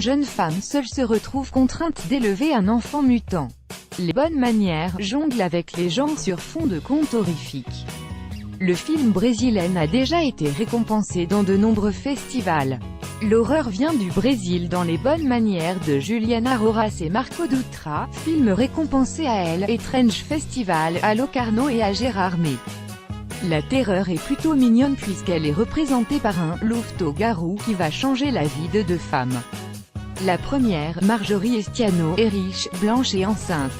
jeune femme seule se retrouve contrainte d'élever un enfant mutant. Les bonnes manières jonglent avec les gens sur fond de contes horrifiques. Le film brésilien a déjà été récompensé dans de nombreux festivals. L'horreur vient du Brésil dans Les bonnes manières de Juliana Rojas et Marco Dutra, film récompensé à Elle et Trench Festival, à Locarno et à Gérardmer. La terreur est plutôt mignonne puisqu'elle est représentée par un loup-garou qui va changer la vie de deux femmes. La première, Marjorie Estiano, est riche, blanche et enceinte.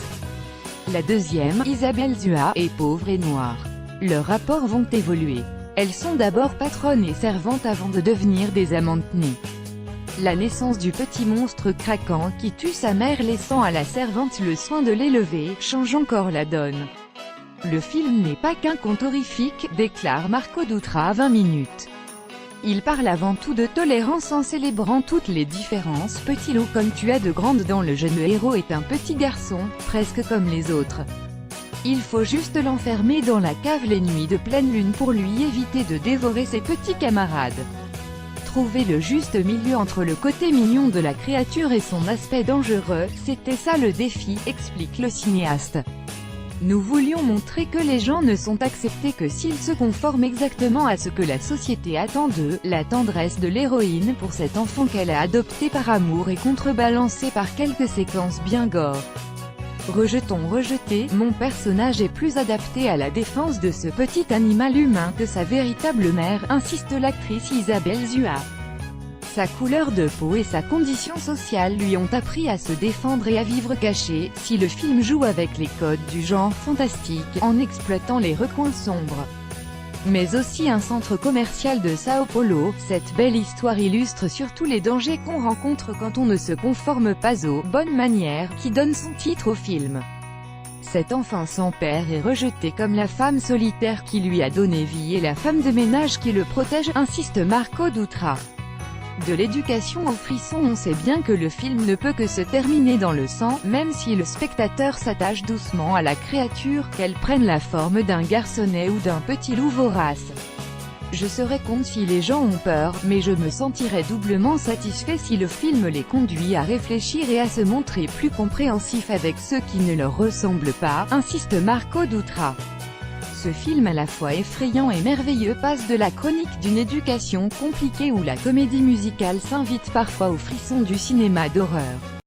La deuxième, Isabelle Zua, est pauvre et noire. Leurs rapports vont évoluer. Elles sont d'abord patronnes et servantes avant de devenir des amantes nées. La naissance du petit monstre craquant qui tue sa mère laissant à la servante le soin de l'élever, change encore la donne. Le film n'est pas qu'un conte horrifique, déclare Marco Dutra à 20 minutes. Il parle avant tout de tolérance en célébrant toutes les différences. Petit loup comme tu as de grandes dents. Le jeune héros est un petit garçon, presque comme les autres. Il faut juste l'enfermer dans la cave les nuits de pleine lune pour lui éviter de dévorer ses petits camarades. Trouver le juste milieu entre le côté mignon de la créature et son aspect dangereux, c'était ça le défi, explique le cinéaste. Nous voulions montrer que les gens ne sont acceptés que s'ils se conforment exactement à ce que la société attend d'eux. La tendresse de l'héroïne pour cet enfant qu'elle a adopté par amour est contrebalancée par quelques séquences bien gore. Rejeté, mon personnage est plus adapté à la défense de ce petit animal humain que sa véritable mère, insiste l'actrice Isabelle Zua. Sa couleur de peau et sa condition sociale lui ont appris à se défendre et à vivre caché. Si le film joue avec les codes du genre fantastique, en exploitant les recoins sombres, mais aussi un centre commercial de Sao Paulo, cette belle histoire illustre surtout les dangers qu'on rencontre quand on ne se conforme pas aux bonnes manières, qui donne son titre au film. Cet enfant sans père est rejeté comme la femme solitaire qui lui a donné vie et la femme de ménage qui le protège, insiste Marco Dutra. De l'éducation au frisson, on sait bien que le film ne peut que se terminer dans le sang, même si le spectateur s'attache doucement à la créature, qu'elle prenne la forme d'un garçonnet ou d'un petit loup vorace. Je serais contre si les gens ont peur, mais je me sentirais doublement satisfait si le film les conduit à réfléchir et à se montrer plus compréhensifs avec ceux qui ne leur ressemblent pas, insiste Marco Dutra. Ce film à la fois effrayant et merveilleux passe de la chronique d'une éducation compliquée où la comédie musicale s'invite parfois aux frissons du cinéma d'horreur.